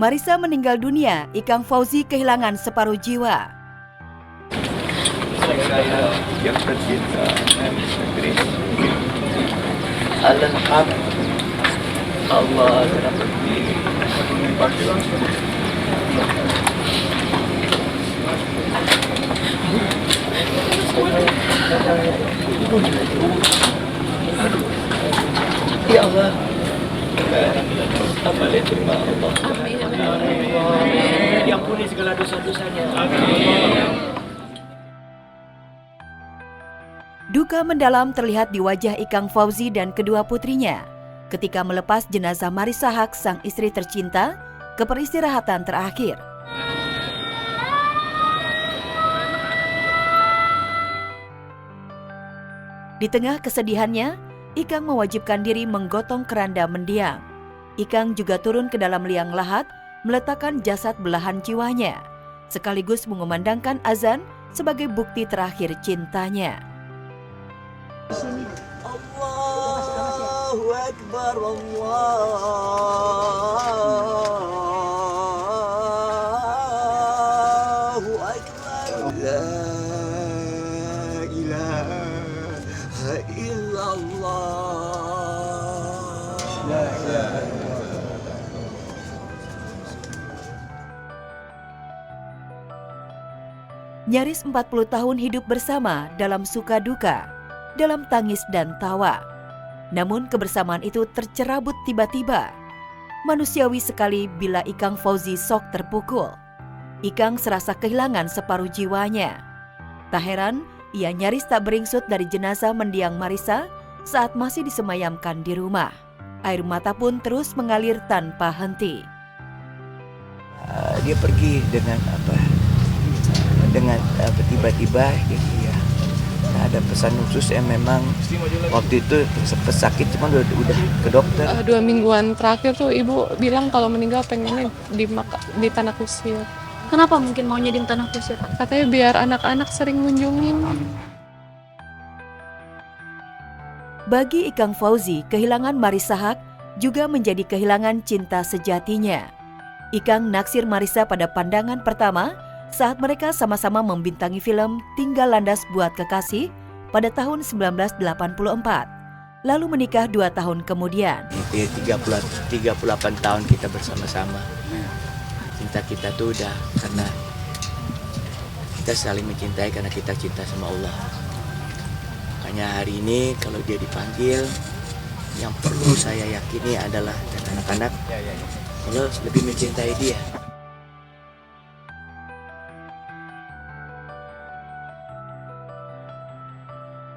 Marisa meninggal dunia, Ikang Fauzi kehilangan separuh jiwa. Saya yang tercinta negeri Al-Haq Allah kenapa ya Allah amalnya terima Allah. Amin. Diampuni segala dosa-dosanya. Amin. Duka mendalam terlihat di wajah Ikang Fauzi dan kedua putrinya ketika melepas jenazah Marisa Haque, sang istri tercinta, ke peristirahatan terakhir. Di tengah kesedihannya, Ikang mewajibkan diri menggotong keranda mendiang. Ikang juga turun ke dalam liang lahat, meletakkan jasad belahan jiwanya, sekaligus mengumandangkan azan sebagai bukti terakhir cintanya. Allahu Akbar, Allahu Akbar. La ilaha illallah. La ilaha Nyaris 40 tahun hidup bersama dalam suka duka, dalam tangis dan tawa. Namun kebersamaan itu tercerabut tiba-tiba. Manusiawi sekali bila Ikang Fauzi sok terpukul. Ikang serasa kehilangan separuh jiwanya. Tak heran, ia nyaris tak beringsut dari jenazah mendiang Marisa saat masih disemayamkan di rumah. Air mata pun terus mengalir tanpa henti. Dia pergi dengan tiba-tiba ya. Ada pesan khusus yang memang waktu itu sempat sakit, cuma udah ke dokter. 2 mingguan terakhir tuh ibu bilang kalau meninggal pengennya di tanah kusir. Kenapa mungkin maunya di tanah kusir? Katanya biar anak-anak sering ngunjungin. Bagi Ikang Fauzi, kehilangan Marisa Haque juga menjadi kehilangan cinta sejatinya. Ikang naksir Marisa pada pandangan pertama saat mereka sama-sama membintangi film Tinggal Landas Buat Kekasih pada tahun 1984, lalu menikah 2 tahun kemudian. 38 tahun kita bersama-sama. Cinta kita tuh udah karena kita saling mencintai karena kita cinta sama Allah. Makanya hari ini kalau dia dipanggil, yang perlu saya yakini adalah anak-anak Allah lebih mencintai dia.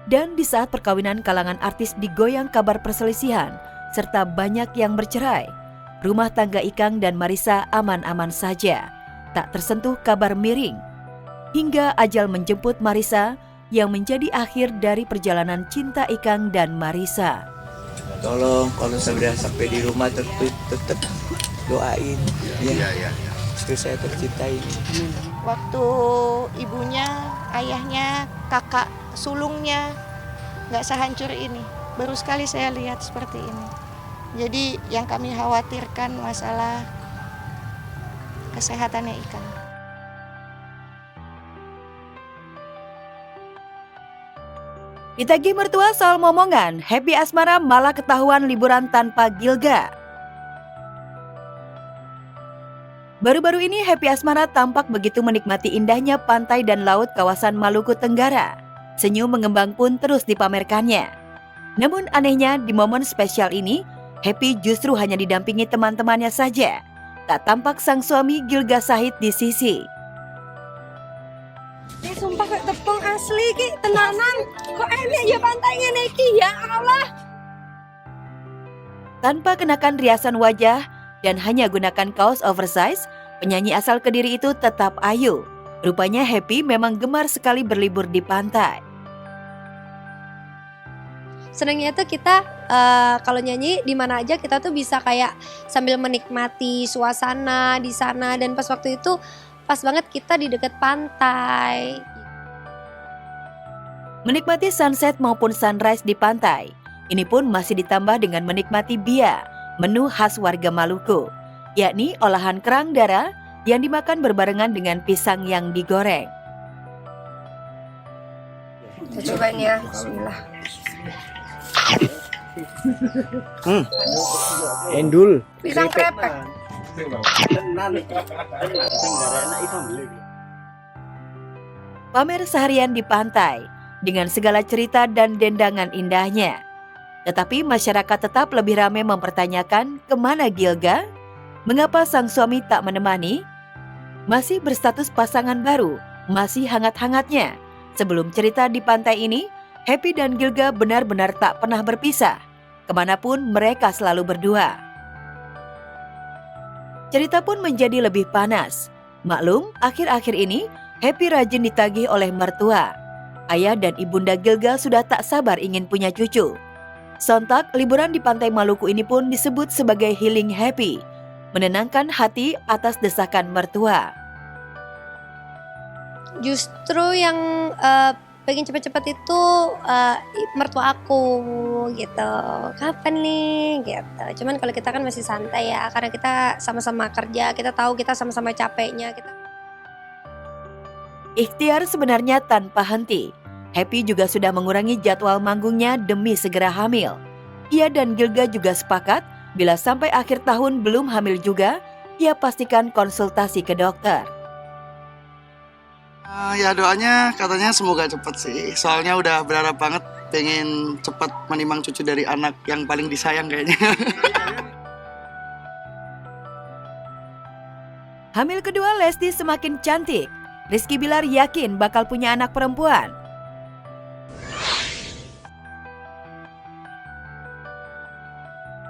Dan di saat perkawinan kalangan artis digoyang kabar perselisihan, serta banyak yang bercerai, rumah tangga Ikang dan Marisa aman-aman saja, tak tersentuh kabar miring. Hingga ajal menjemput Marisa yang menjadi akhir dari perjalanan cinta Ikang dan Marisa. Tolong kalau sudah sampai di rumah tetap doain ya. Istri saya tercinta ini. Waktu ibunya, ayahnya, kakak sulungnya nggak sehancur ini. Baru sekali saya lihat seperti ini. Jadi yang kami khawatirkan masalah kesehatannya Ikang. Ditagih mertua soal momongan, happy asmara malah ketahuan liburan tanpa Gilga. Baru-baru ini Happy Asmara tampak begitu menikmati indahnya pantai dan laut kawasan Maluku Tenggara. Senyum mengembang pun terus dipamerkannya. Namun anehnya di momen spesial ini, Happy justru hanya didampingi teman-temannya saja. Tak tampak sang suami Gilga Syahid di sisi. Sumpah kok tepung asli ki tenanan. Kok enak ya pantainya Neki ya Allah. Tanpa kenakan riasan wajah dan hanya gunakan kaos oversize, penyanyi asal Kediri itu tetap ayu. Rupanya Happy memang gemar sekali berlibur di pantai. Senangnya tuh kita kalau nyanyi di mana aja kita tuh bisa kayak sambil menikmati suasana di sana, dan pas waktu itu pas banget kita di dekat pantai. Menikmati sunset maupun sunrise di pantai. Ini pun masih ditambah dengan menikmati bia, menu khas warga Maluku. yakni olahan kerang darah yang dimakan berbarengan dengan pisang yang digoreng. Kita cobain ya, bismillah. Endul. Pisang krepek. Pamer seharian di pantai dengan segala cerita dan dendangan indahnya. Tetapi masyarakat tetap lebih ramai mempertanyakan kemana Gilga, mengapa sang suami tak menemani, masih berstatus pasangan baru, masih hangat-hangatnya. Sebelum cerita di pantai ini, Happy dan Gilga benar-benar tak pernah berpisah. Kemanapun mereka selalu berdua. Cerita pun menjadi lebih panas. Maklum, akhir-akhir ini Happy rajin ditagih oleh mertua. Ayah dan ibunda Gilga sudah tak sabar ingin punya cucu. Sontak, liburan di pantai Maluku ini pun disebut sebagai healing Happy, menenangkan hati atas desakan mertua. Justru yang pengen cepet-cepet itu mertua aku gitu. Kapan nih gitu. Cuman kalau kita kan masih santai ya, karena kita sama-sama kerja, kita tahu kita sama-sama capeknya. Ikhtiar sebenarnya tanpa henti. Happy juga sudah mengurangi jadwal manggungnya demi segera hamil. Ia dan Gilga juga sepakat bila sampai akhir tahun belum hamil juga, ia pastikan konsultasi ke dokter. Ya doanya katanya semoga cepet sih. Soalnya udah berharap banget pengen cepet menimang cucu dari anak yang paling disayang kayaknya. Hamil kedua Lesti semakin cantik. Rizky Bilar yakin bakal punya anak perempuan.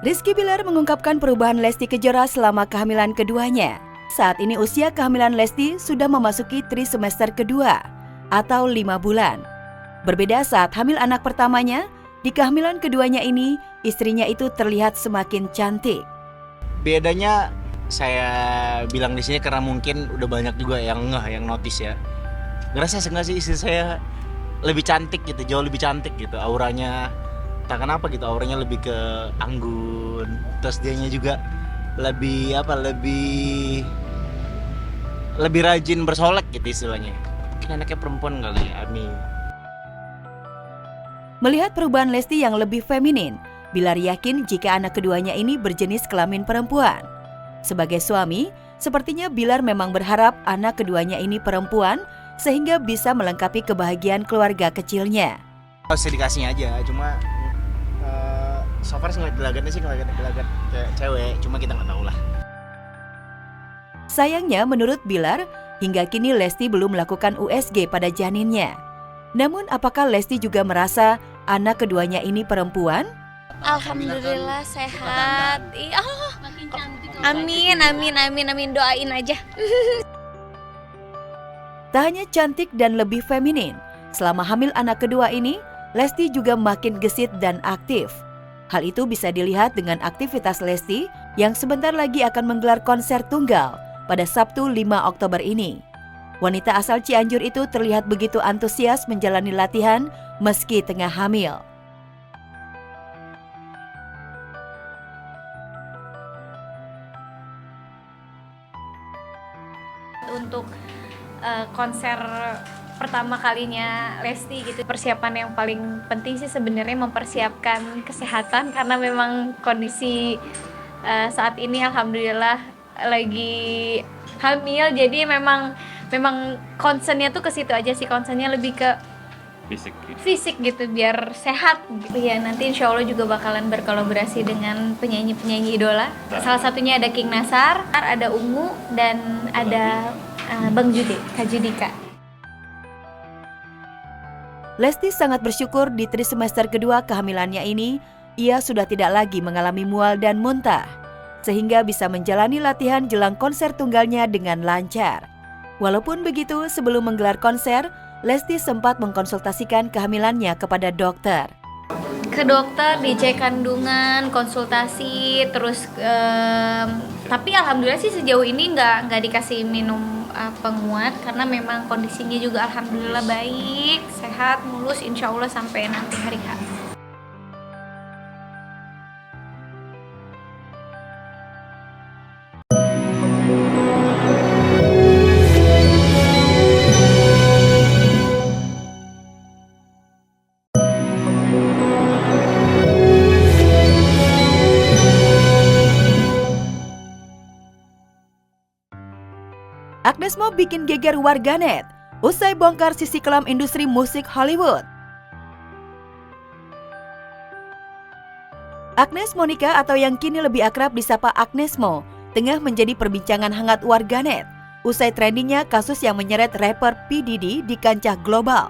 Rizky Bilar mengungkapkan perubahan Lesti Kejora selama kehamilan keduanya. Saat ini usia kehamilan Lesti sudah memasuki trimester kedua atau 5 bulan. Berbeda saat hamil anak pertamanya, di kehamilan keduanya ini istrinya itu terlihat semakin cantik. Bedanya saya bilang di sini karena mungkin udah banyak juga yang notice ya. Ngerasa enggak sih istri saya lebih cantik gitu, jauh lebih cantik gitu auranya. Tak kenapa gitu, auranya lebih ke anggun. Terus dianya juga lebih rajin bersolek gitu istilahnya. Mungkin anaknya perempuan kali ya, amin. Melihat perubahan Lesti yang lebih feminin, Bilar yakin jika anak keduanya ini berjenis kelamin perempuan. Sebagai suami, sepertinya Bilar memang berharap anak keduanya ini perempuan sehingga bisa melengkapi kebahagiaan keluarga kecilnya. Sedikasinya aja, cuma so far ngeliat gelagatnya sih ngeliat cewek, cuma kita nggak tahu lah. Sayangnya menurut Bilar, hingga kini Lesti belum melakukan USG pada janinnya. Namun apakah Lesti juga merasa anak keduanya ini perempuan? Alhamdulillah sehat. Amin, doain aja. Tak hanya cantik dan lebih feminin, selama hamil anak kedua ini, Lesti juga makin gesit dan aktif. Hal itu bisa dilihat dengan aktivitas Lesti yang sebentar lagi akan menggelar konser tunggal pada Sabtu 5 Oktober ini. Wanita asal Cianjur itu terlihat begitu antusias menjalani latihan meski tengah hamil. Untuk konser pertama kalinya Lesti gitu, persiapan yang paling penting sih sebenarnya mempersiapkan kesehatan karena memang kondisi saat ini alhamdulillah lagi hamil, jadi memang concernnya tuh ke situ aja sih, concernnya lebih ke fisik gitu biar sehat gitu ya. Nanti insya Allah juga bakalan berkolaborasi dengan penyanyi idola, salah satunya ada King Nasar, ada Ungu, dan ada Bang Jude, Kak Judika. Lesti sangat bersyukur di trimester kedua kehamilannya ini, ia sudah tidak lagi mengalami mual dan muntah, sehingga bisa menjalani latihan jelang konser tunggalnya dengan lancar. Walaupun begitu, sebelum menggelar konser, Lesti sempat mengkonsultasikan kehamilannya kepada dokter. Ke dokter, dicek kandungan, konsultasi, terus tapi alhamdulillah sih sejauh ini nggak dikasih minum penguat karena memang kondisinya juga alhamdulillah baik, sehat, mulus, insya Allah sampai nanti hari H. Agnes Mo bikin geger warganet usai bongkar sisi kelam industri musik Hollywood. Agnes Monica atau yang kini lebih akrab disapa Agnes Mo tengah menjadi perbincangan hangat warganet usai trendingnya kasus yang menyeret rapper P. Diddy di kancah global.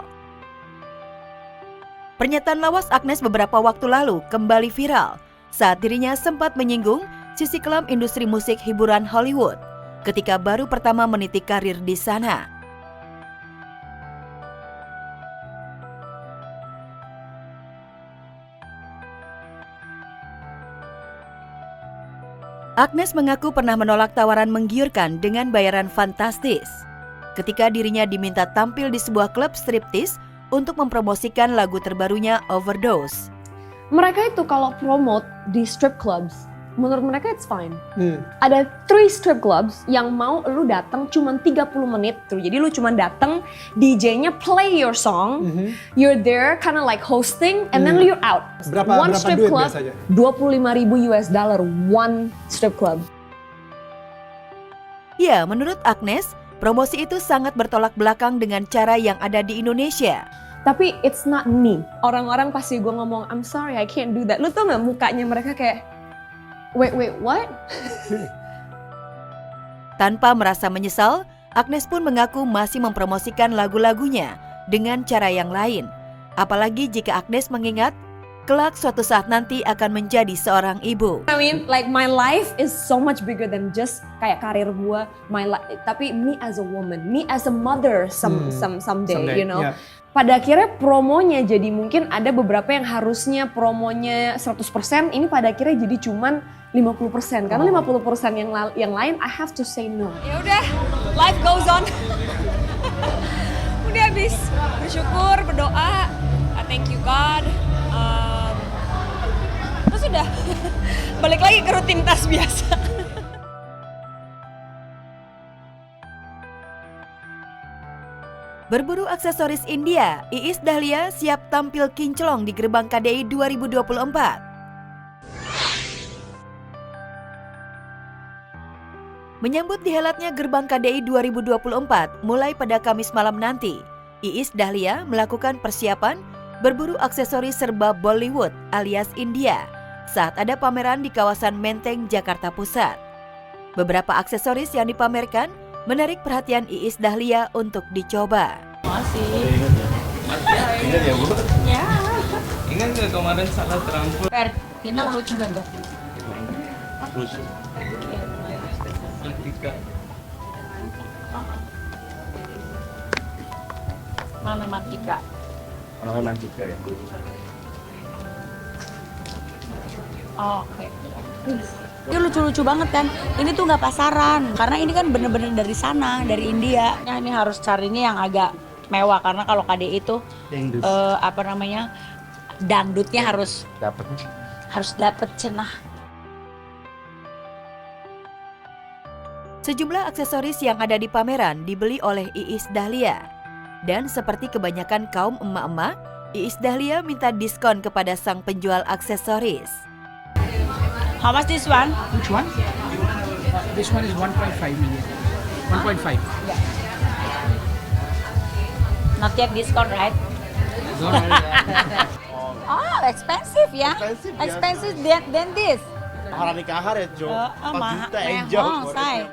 Pernyataan lawas Agnes beberapa waktu lalu kembali viral saat dirinya sempat menyinggung sisi kelam industri musik hiburan Hollywood ketika baru pertama meniti karir di sana. Agnes mengaku pernah menolak tawaran menggiurkan dengan bayaran fantastis ketika dirinya diminta tampil di sebuah klub striptease untuk mempromosikan lagu terbarunya Overdose. Mereka itu kalau promote di strip clubs, menurut mereka it's fine. Ada 3 strip clubs yang mau lu datang cuma 30 menit tuh. Jadi lu cuma datang, DJ-nya play your song, you're there kind of like hosting, and then you're out. One strip duit club, biasanya? $25,000 one strip club. Ya, menurut Agnes, promosi itu sangat bertolak belakang dengan cara yang ada di Indonesia. Tapi it's not me. Orang-orang pasti gue ngomong, I'm sorry, I can't do that. Lu tau gak mukanya mereka kayak, wait, what? Tanpa merasa menyesal, Agnes pun mengaku masih mempromosikan lagu-lagunya dengan cara yang lain. Apalagi jika Agnes mengingat, kelak suatu saat nanti akan menjadi seorang ibu. I mean, like my life is so much bigger than just kayak karir gue, tapi me as a woman, me as a mother someday, you know. Yeah. Pada akhirnya promonya jadi mungkin ada beberapa yang harusnya promonya 100%, ini pada akhirnya jadi cuman 50%. Karena 50% yang lain I have to say no. Ya udah, life goes on. Udah habis bersyukur, berdoa, thank you God. Terus udah balik lagi ke rutinitas biasa. Berburu aksesoris India, Iis Dahlia siap tampil kinclong di Gerbang KDI 2024. Menyambut dihelatnya Gerbang KDI 2024 mulai pada Kamis malam nanti, Iis Dahlia melakukan persiapan berburu aksesoris serba Bollywood alias India saat ada pameran di kawasan Menteng, Jakarta Pusat. Beberapa aksesoris yang dipamerkan menarik perhatian Iis Dahlia untuk dicoba. Ingat ya Bu? Ya. Ingat nggak kemarin salah terampil? Kita lucu banget. Lucu. Mana Matika? Mana Matika ya? Oh, oke. Ini lucu-lucu banget kan. Ini tuh nggak pasaran karena ini kan bener-bener dari sana, dari India. Ya, ini harus carinya yang agak mewah karena kalau KDI itu dangdutnya harus dapat cenah. Sejumlah aksesoris yang ada di pameran dibeli oleh Iis Dahlia. Dan seperti kebanyakan kaum emak-emak, Iis Dahlia minta diskon kepada sang penjual aksesoris. How much this one? Which one? This one is 1.5 million. 1.5. Yeah. Not yet discount, right? Oh, expensive ya? Expensive than this. Mahal nikahan ya, Jo. 4 juta say.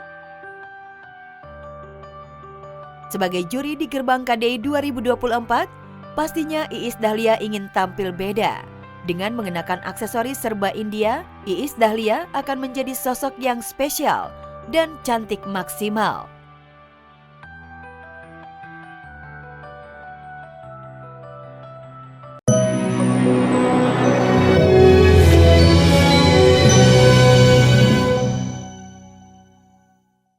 Sebagai juri di Gerbang KDI 2024, pastinya Iis Dahlia ingin tampil beda. Dengan mengenakan aksesoris serba India, Iis Dahlia akan menjadi sosok yang spesial dan cantik maksimal.